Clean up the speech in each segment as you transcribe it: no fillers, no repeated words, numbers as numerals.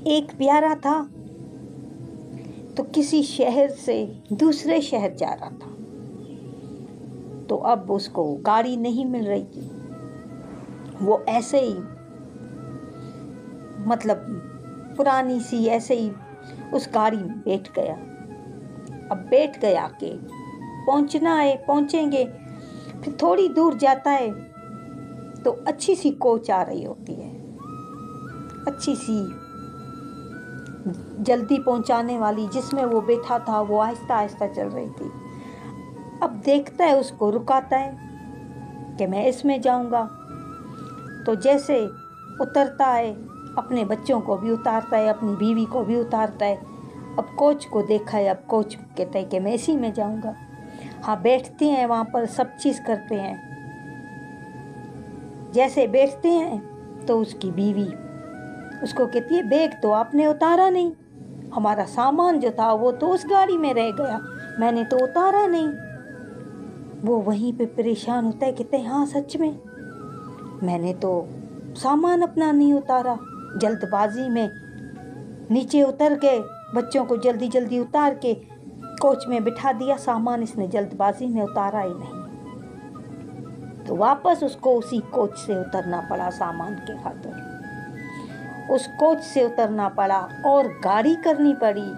एक प्यारा था तो किसी शहर से दूसरे शहर जा रहा था, तो अब उसको गाड़ी नहीं मिल रही थी। वो ऐसे ही मतलब पुरानी सी ऐसे ही उस गाड़ी में बैठ गया। अब बैठ गया कि पहुंचना है, पहुंचेंगे। फिर थोड़ी दूर जाता है तो अच्छी सी कोच आ रही होती है, अच्छी सी जल्दी पहुंचाने वाली, जिसमें वो बैठा था वो आहिस्ता आहिस्ता चल रही थी। अब देखता है, उसको रुकाता है कि मैं इसमें जाऊंगा। तो जैसे उतरता है, अपने बच्चों को भी उतारता है, अपनी बीवी को भी उतारता है। अब कोच को देखा है, अब कोच कहता है कि मैं इसी में जाऊंगा। हाँ, बैठते हैं वहाँ पर, सब चीज़ करते हैं। जैसे बैठते हैं तो उसकी बीवी उसको कहती है, बैग तो आपने उतारा नहीं, हमारा सामान जो था वो तो उस गाड़ी में रह गया, मैंने तो उतारा नहीं। वो वहीं पे परेशान होता है, कहते हैं हाँ सच में मैंने तो सामान अपना नहीं उतारा, जल्दबाजी में नीचे उतर के बच्चों को जल्दी जल्दी उतार के कोच में बिठा दिया, सामान इसने जल्दबाजी में उतारा ही नहीं। तो वापस उसको उसी कोच से उतरना पड़ा, सामान के खातिर उस कोच से उतरना पड़ा और गाड़ी करनी पड़ी।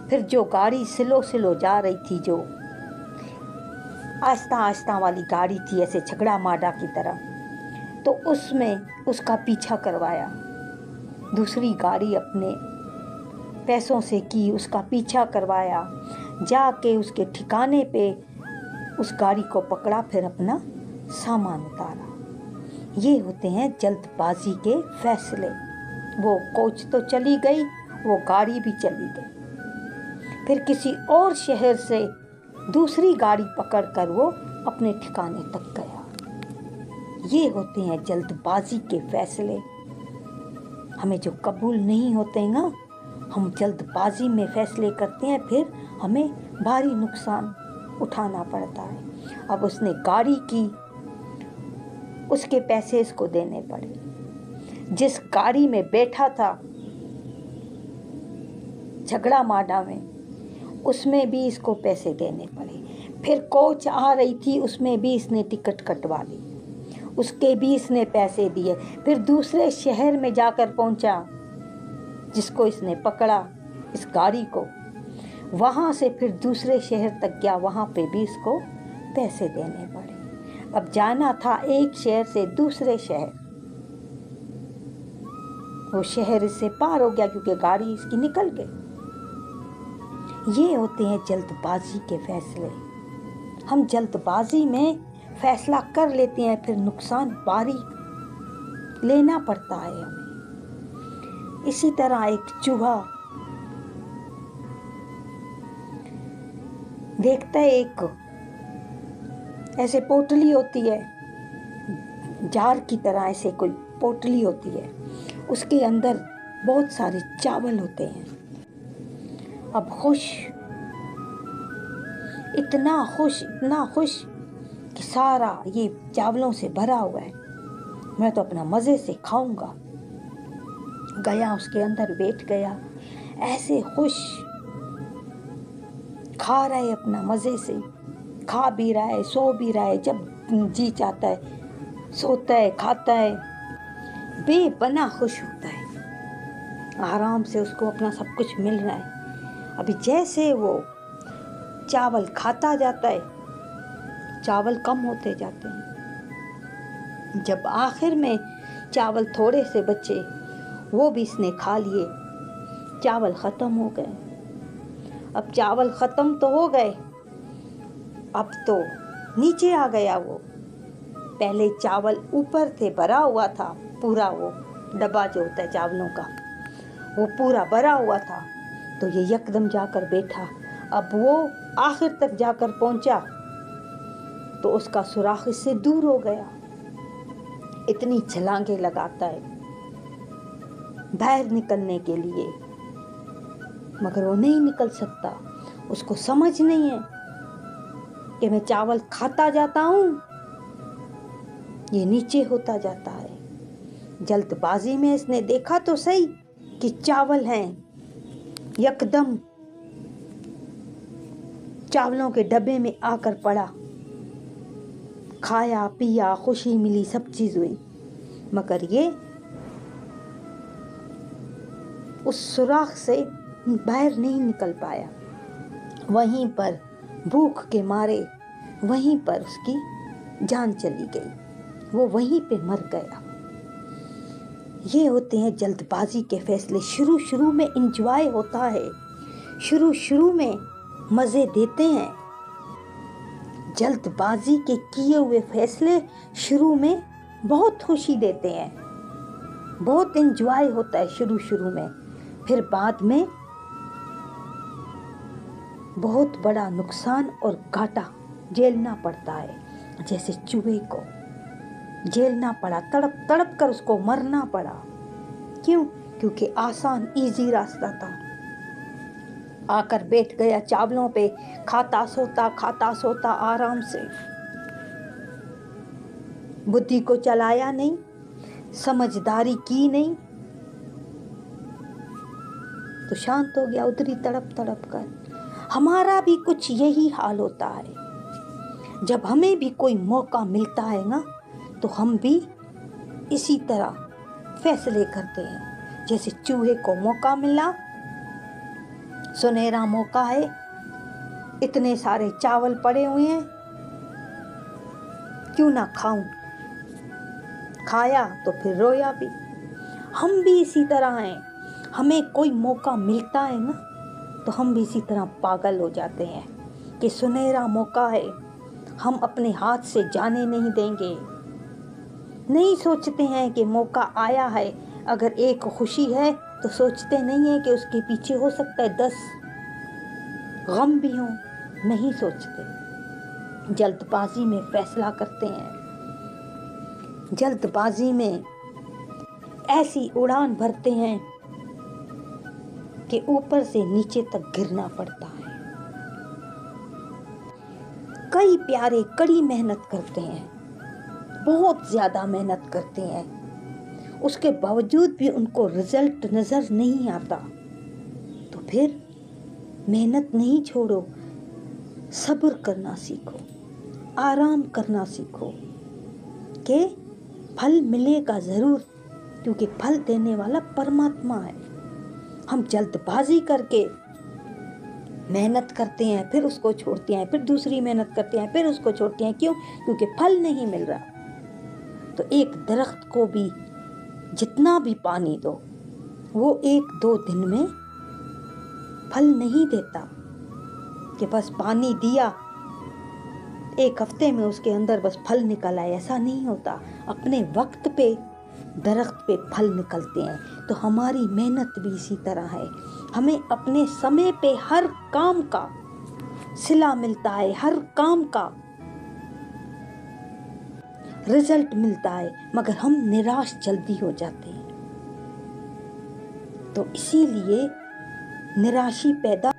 फिर जो गाड़ी स्लो स्लो जा रही थी, जो आस्ता आस्ता वाली गाड़ी थी, ऐसे झगड़ा माडा की तरह, तो उसमें उसका पीछा करवाया। दूसरी गाड़ी अपने पैसों से की, उसका पीछा करवाया, जाके उसके ठिकाने पे उस गाड़ी को पकड़ा, फिर अपना सामान उतारा। ये होते हैं जल्दबाजी के फैसले। वो कोच तो चली गई, वो गाड़ी भी चली गई। फिर किसी और शहर से दूसरी गाड़ी पकड़कर वो अपने ठिकाने तक गया। ये होते हैं जल्दबाजी के फैसले। हमें जो कबूल नहीं होते ना, हम जल्दबाजी में फैसले करते हैं, फिर हमें भारी नुकसान उठाना पड़ता है। अब उसने गाड़ी की, उसके पैसे इसको देने पड़े। जिस गाड़ी में बैठा था झगड़ा माडा में, उसमें भी इसको पैसे देने पड़े। फिर कोच आ रही थी, उसमें भी इसने टिकट कटवा ली, उसके भी इसने पैसे दिए। फिर दूसरे शहर में जाकर पहुंचा, जिसको इसने पकड़ा इस गाड़ी को, वहाँ से फिर दूसरे शहर तक गया, वहाँ पे भी इसको पैसे देने पड़े। अब जाना था एक शहर से दूसरे शहर, वो शहर इससे पार हो गया क्योंकि गाड़ी इसकी निकल गई। ये होते हैं जल्दबाजी के फैसले। हम जल्दबाजी में फैसला कर लेते हैं, फिर नुकसान भारी लेना पड़ता है हमें। इसी तरह एक चूहा देखता है, एक ऐसे पोटली होती है, जार की तरह ऐसे कोई पोटली होती है, उसके अंदर बहुत सारे चावल होते हैं। अब इतना खुश कि सारा ये चावलों से भरा हुआ है, मैं तो अपना मज़े से खाऊंगा। गया, उसके अंदर बैठ गया, ऐसे खुश खा रहा है, अपना मज़े से खा भी रहा है, सो भी रहा है, जब जी चाहता है सोता है, खाता है, बेपनाह खुश होता है। आराम से उसको अपना सब कुछ मिल रहा है। अभी जैसे वो चावल खाता जाता है, चावल कम होते जाते हैं। जब आखिर में चावल थोड़े से बचे, वो भी इसने खा लिए, चावल ख़त्म हो गए। अब चावल ख़त्म तो हो गए, अब तो नीचे आ गया वो। पहले चावल ऊपर से भरा हुआ था, पूरा वो डब्बा जो होता है चावलों का, वो पूरा भरा हुआ था। तो ये यकदम जाकर बैठा। अब वो आखिर तक जाकर पहुंचा तो उसका सुराख इससे दूर हो गया। इतनी छलांगे लगाता है बाहर निकलने के लिए, मगर वो नहीं निकल सकता। उसको समझ नहीं है कि मैं चावल खाता जाता हूँ, ये नीचे होता जाता है। जल्दबाजी में इसने देखा तो सही कि चावल हैं, यकदम चावलों के डब्बे में आकर पड़ा, खाया पिया, खुशी मिली, सब चीज़ हुई, मगर ये उस सुराख से बाहर नहीं निकल पाया। वहीं पर भूख के मारे वहीं पर उसकी जान चली गई, वो वहीं पे मर गया। ये होते हैं जल्दबाजी के फैसले। शुरू शुरू में इंजॉय होता है, शुरू शुरू में मज़े देते हैं। जल्दबाजी के किए हुए फैसले शुरू में बहुत खुशी देते हैं, बहुत इंजॉय होता है शुरू शुरू में, फिर बाद में बहुत बड़ा नुकसान और घाटा झेलना पड़ता है। जैसे चूहे को झेलना पड़ा, तड़प तड़प कर उसको मरना पड़ा। क्यों? क्योंकि आसान इजी रास्ता था। आकर बैठ गया चावलों पे, खाता सोता आराम से, बुद्धि को चलाया नहीं, समझदारी की नहीं, तो शांत हो गया उधरी तड़प तड़प कर। हमारा भी कुछ यही हाल होता है। जब हमें भी कोई मौका मिलता है ना, तो हम भी इसी तरह फैसले करते हैं। जैसे चूहे को मौका मिला, सुनहरा मौका है, इतने सारे चावल पड़े हुए हैं, क्यों ना खाऊं। खाया तो फिर रोया भी। हम भी इसी तरह हैं। हमें कोई मौका मिलता है ना, तो हम भी इसी तरह पागल हो जाते हैं कि सुनहरा मौका है, हम अपने हाथ से जाने नहीं देंगे। नहीं सोचते हैं कि मौका आया है, अगर एक खुशी है तो सोचते नहीं है कि उसके पीछे हो सकता है 10 गम भी हों। नहीं सोचते, जल्दबाजी में फैसला करते हैं, जल्दबाजी में ऐसी उड़ान भरते हैं कि ऊपर से नीचे तक गिरना पड़ता है। कई प्यारे कड़ी मेहनत करते हैं, बहुत ज़्यादा मेहनत करते हैं, उसके बावजूद भी उनको रिजल्ट नज़र नहीं आता। तो फिर मेहनत नहीं छोड़ो, सब्र करना सीखो, आराम करना सीखो कि फल मिलेगा ज़रूर, क्योंकि फल देने वाला परमात्मा है। हम जल्दबाजी करके मेहनत करते हैं, फिर उसको छोड़ते हैं, फिर दूसरी मेहनत करते हैं, फिर उसको छोड़ते हैं। क्यों? क्योंकि फल नहीं मिल रहा। तो एक दरख्त को भी जितना भी पानी दो, वो 1-2 दिन में फल नहीं देता कि बस पानी दिया, 1 हफ्ते में उसके अंदर बस फल निकल आए। ऐसा नहीं होता। अपने वक्त पे दरख्त पे फल निकलते हैं। तो हमारी मेहनत भी इसी तरह है। हमें अपने समय पे हर काम का सिला मिलता है, हर काम का रिजल्ट मिलता है, मगर हम निराश जल्दी हो जाते हैं। तो इसीलिए निराशी पैदा